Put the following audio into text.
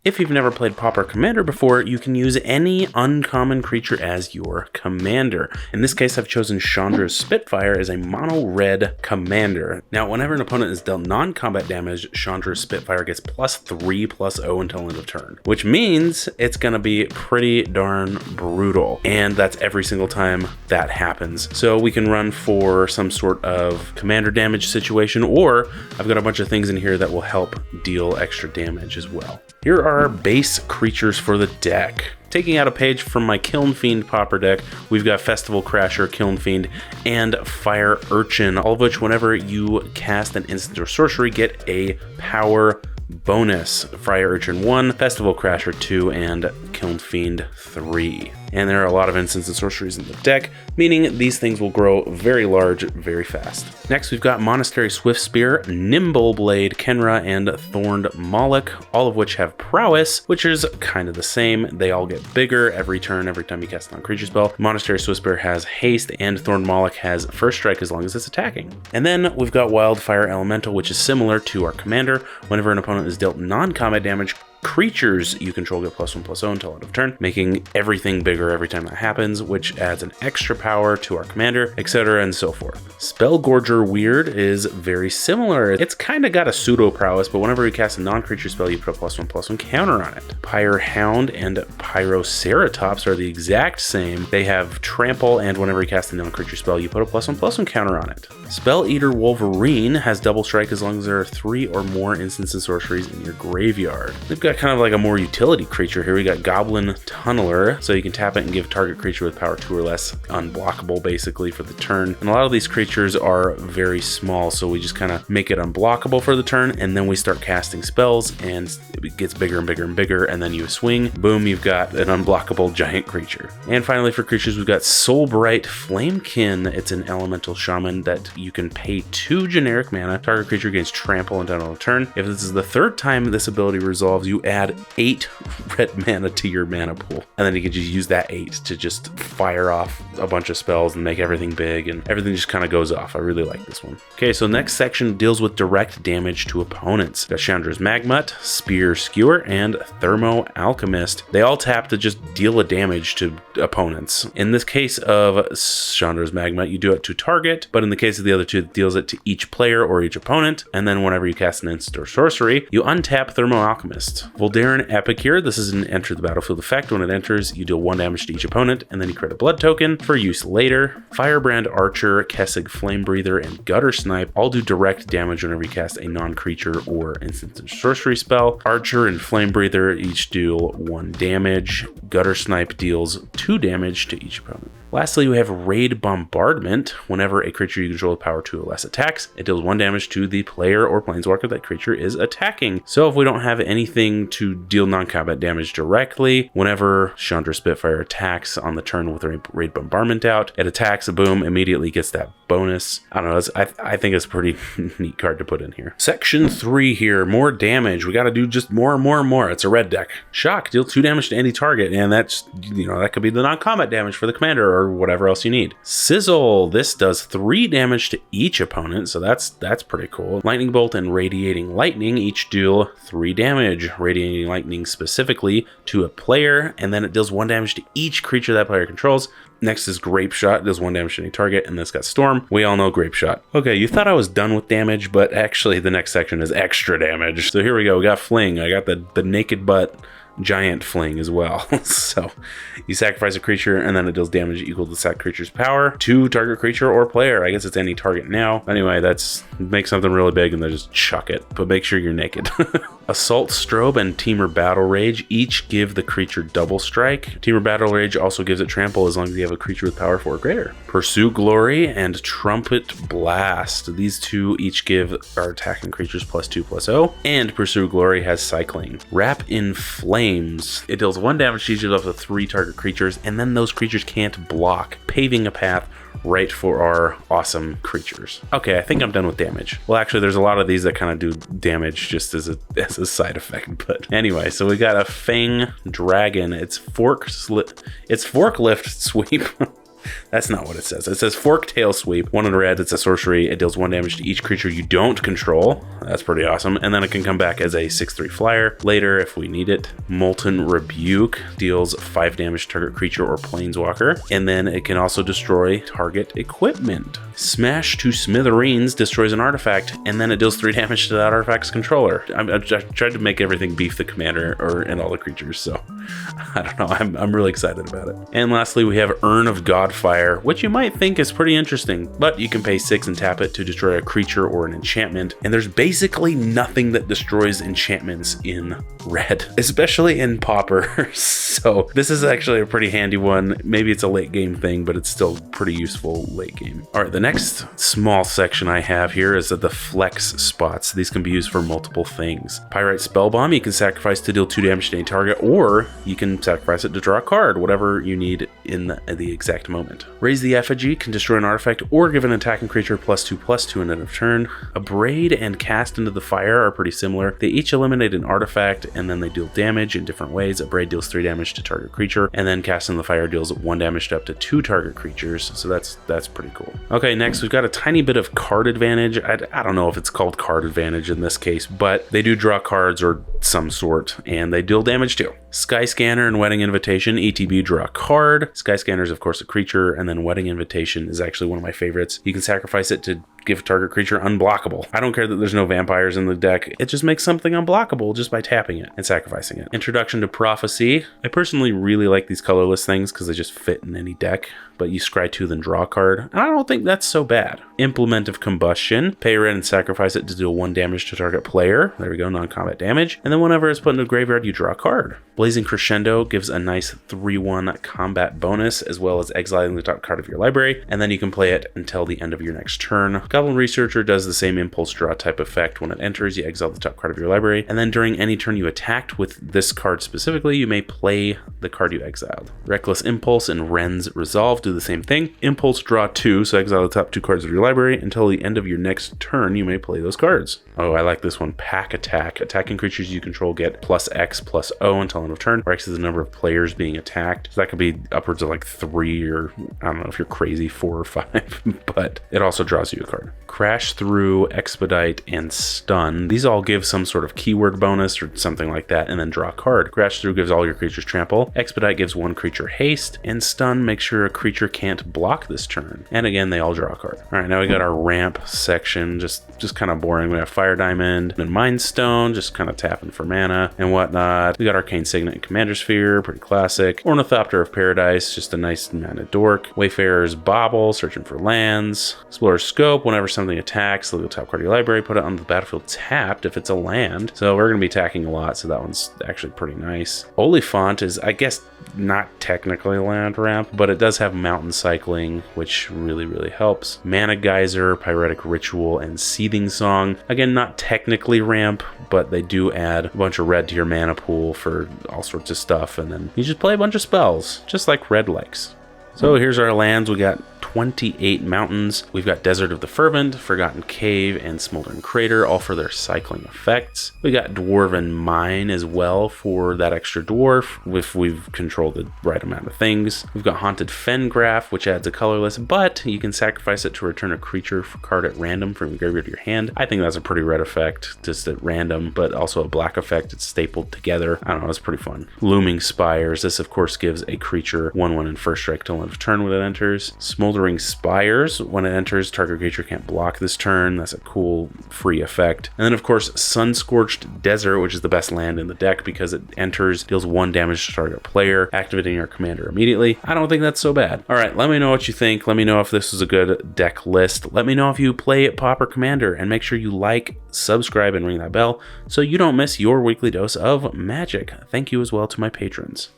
If you've never played Pauper Commander before, you can use any uncommon creature as your commander. In this case, I've chosen Chandra's Spitfire as a mono red commander. Now, whenever an opponent is dealt non-combat damage, Chandra's Spitfire gets +3/+0 until end of turn, which means it's gonna be pretty darn brutal. And that's every single time that happens. So we can run for some sort of commander damage situation, or I've got a bunch of things in here that will help deal extra damage as well. Here are our base creatures for the deck. Taking out a page from my Kiln Fiend Pauper deck, we've got Festival Crasher, Kiln Fiend, and Fire Urchin, all of which whenever you cast an instant or sorcery get a power bonus. Fire Urchin 1, Festival Crasher 2, and Kiln Fiend 3. And there are a lot of instants and sorceries in the deck, meaning these things will grow very large very fast. Next, we've got Monastery Swiftspear, Nimble Blade, Kenra, and Thorned Moloch, all of which have prowess, which is kind of the same. They all get bigger every turn, every time you cast a non-creature spell. Monastery Swiftspear has haste, and Thorned Moloch has first strike as long as it's attacking. And then we've got Wildfire Elemental, which is similar to our commander. Whenever an opponent is dealt non-combat damage, creatures you control get +1/+0 until end of turn, making everything bigger every time that happens, which adds an extra power to our commander, etc. and so forth. Spellgorger Weird is very similar. It's kind of got a pseudo prowess, but whenever you cast a non-creature spell, you put a +1/+1 counter on it. Pyre Hound and Pyroceratops are the exact same. They have trample, and whenever you cast a non-creature spell, you put a +1/+1 counter on it. Spell Eater Wolverine has double strike as long as there are 3 or more instants and sorceries in your graveyard. They've got kind of like a more utility creature here. We got Goblin Tunneler, so you can tap it and give target creature with power 2 or less unblockable basically for the turn. And a lot of these creatures are very small, so we just kind of make it unblockable for the turn, and then we start casting spells, and it gets bigger and bigger and bigger, and then you swing, boom, you've got an unblockable giant creature. And finally for creatures, we've got Soulbright Flamekin. It's an elemental shaman that you can pay 2 generic mana. Target creature gains trample until end of turn. If this is the 3rd time this ability resolves, you add 8 red mana to your mana pool, and then you can just use that 8 to just fire off a bunch of spells and make everything big, and everything just kind of goes off. I really like this one. Okay, so next section deals with direct damage to opponents. Got Chandra's Magmut, Spear Skewer, and Thermo Alchemist. They all tap to just deal a damage to opponents. In this case of Chandra's Magmut, you do it to target, but in the case of the other two, it deals it to each player or each opponent, and then whenever you cast an instant or sorcery, you untap Thermo Alchemist. Voldaren Epicure, this is an enter the battlefield effect. When it enters, you deal 1 damage to each opponent, and then you create a blood token for use later. Firebrand Archer, Kessig Flame Breather, and Gutter Snipe all do direct damage whenever you cast a non-creature or instant or sorcery spell. Archer and Flame Breather each deal 1 damage. Gutter Snipe deals 2 damage to each opponent. Lastly, we have Raid Bombardment. Whenever a creature you control with power 2 or less attacks, it deals 1 damage to the player or planeswalker that creature is attacking. So if we don't have anything to deal non-combat damage directly, whenever Chandra Spitfire attacks on the turn with Raid Bombardment out, it attacks, boom, immediately gets that bonus. I don't know, I think it's a pretty neat card to put in here. Section 3 here, more damage. We got to do just more and more and more. It's a red deck. Shock, deal 2 damage to any target, and that's, that could be the non-combat damage for the commander or whatever else you need. Sizzle, this does 3 damage to each opponent, so that's pretty cool. Lightning Bolt and Radiating Lightning each deal 3 damage. Radiating Lightning specifically to a player, and then it deals 1 damage to each creature that player controls. Next is Grape Shot, does 1 damage to any target, and this got Storm. We all know Grape Shot. Okay, you thought I was done with damage, but actually the next section is extra damage. So here we go, we got Fling. I got the naked butt giant fling as well. So you sacrifice a creature and then it deals damage equal to that creature's power to target creature or player. I guess it's any target now. Anyway, that's make something really big and then just chuck it, but make sure you're naked. Assault Strobe and Teamer Battle Rage each give the creature double strike. Teamer Battle Rage also gives it trample as long as you have a creature with power 4 or greater. Pursue Glory and Trumpet Blast. These two each give our attacking creatures +2/+0, and Pursue Glory has cycling. Wrap in Flames. It deals 1 damage to each of the 3 target creatures, and then those creatures can't block, paving a path right for our awesome creatures. Okay, I think I'm done with damage. Well, actually, there's a lot of these that kind of do damage just as a side effect. But anyway, so we got a Fang Dragon. It's Forklift Sweep. That's not what it says. It says Fork Tail Sweep. 1 in red, it's a sorcery. It deals 1 damage to each creature you don't control. That's pretty awesome. And then it can come back as a 6/3 flyer later if we need it. Molten Rebuke deals 5 damage to target creature or planeswalker. And then it can also destroy target equipment. Smash to Smithereens destroys an artifact, and then it deals 3 damage to that artifact's controller. I tried to make everything beef the commander and all the creatures, so I don't know. I'm really excited about it. And lastly, we have Urn of Godfire, which you might think is pretty interesting, but you can pay 6 and tap it to destroy a creature or an enchantment, and there's basically nothing that destroys enchantments in red, especially in Pauper. So this is actually a pretty handy one. Maybe it's a late game thing, but it's still pretty useful late game. All right, the next small section I have here is the flex spots. These can be used for multiple things. Pyrite Spellbomb, you can sacrifice to deal 2 damage to any target, or you can sacrifice it to draw a card, whatever you need in the exact moment. Raise the Effigy can destroy an artifact or give an attacking creature +2/+2 in end of turn. Abrade and Cast into the Fire are pretty similar. They each eliminate an artifact and then they deal damage in different ways. Abrade deals 3 damage to target creature, and then Cast into the Fire deals 1 damage to up to 2 target creatures. So that's pretty cool. Okay, next we've got a tiny bit of card advantage. I don't know if it's called card advantage in this case, but they do draw cards or some sort, and they deal damage too. Sky Scanner and Wedding Invitation, ETB, draw a card. Sky Scanner is of course a creature, and then Wedding Invitation is actually one of my favorites. You can sacrifice it to give target creature unblockable. I don't care that there's no vampires in the deck. It just makes something unblockable just by tapping it and sacrificing it. Introduction to Prophecy. I personally really like these colorless things because they just fit in any deck, but you scry 2 then draw a card, and I don't think that's so bad. Implement of Combustion. Pay red and sacrifice it to deal 1 damage to target player. There we go, non-combat damage. And then whenever it's put into the graveyard, you draw a card. Blazing Crescendo gives a nice 3/1 combat bonus, as well as exiling the top card of your library, and then you can play it until the end of your next turn. Goblin Researcher does the same impulse draw type effect. When it enters, you exile the top card of your library, and then during any turn you attacked with this card specifically, you may play the card you exiled. Reckless Impulse and Ren's Resolve do the same thing. Impulse, draw 2, so exile the top 2 cards of your library. Until the end of your next turn, you may play those cards. Oh, I like this one. Pack Attack. Attacking creatures you control get +X/+O until end of turn, where X is the number of players being attacked. So that could be upwards of like 3, or I don't know if you're crazy, 4 or 5, but it also draws you a card. Crash Through, Expedite, and Stun. These all give some sort of keyword bonus or something like that, and then draw a card. Crash Through gives all your creatures trample. Expedite gives 1 creature haste, and Stun makes sure a creature can't block this turn. And again, they all draw a card. All right, now we got our ramp section, just kind of boring. We have Fire Diamond and Mind Stone, just kind of tapping for mana and whatnot. We got Arcane Signet and Commander Sphere, pretty classic. Ornithopter of Paradise, just a nice mana dork. Wayfarer's Bauble, searching for lands. Explorer's Scope, whenever something attacks, look at the top card of your library, put it on the battlefield tapped if it's a land. So we're going to be attacking a lot, so that one's actually pretty nice. Oliphant is, I guess, not technically a land ramp, but it does have mountain cycling, which really helps. Mana Geyser, Pyretic Ritual, and Seething Song. Again, not technically ramp, but they do add a bunch of red to your mana pool for all sorts of stuff, and then you just play a bunch of spells, just like red likes. So here's our lands. We got 28 mountains. We've got Desert of the Fervent, Forgotten Cave, and Smoldering Crater, all for their cycling effects. We got Dwarven Mine as well for that extra dwarf, if we've controlled the right amount of things. We've got Haunted Fengraf, which adds a colorless, but you can sacrifice it to return a creature card at random from your graveyard to your hand. I think that's a pretty red effect, just at random, but also a black effect. It's stapled together. I don't know, it's pretty fun. Looming Spires. This, of course, gives a creature 1/1 and first strike till end of turn when it enters. Smoldering Spires, when it enters, target creature can't block this turn. That's a cool free effect. And then of course Sun-Scorched Desert, which is the best land in the deck because it enters, deals 1 damage to target player, activating your commander immediately. I don't think that's so bad. All right, let me know what you think. Let me know if this is a good deck list. Let me know if you play Pauper Commander, and make sure you like, subscribe, and ring that bell so you don't miss your weekly dose of magic. Thank you as well to my patrons.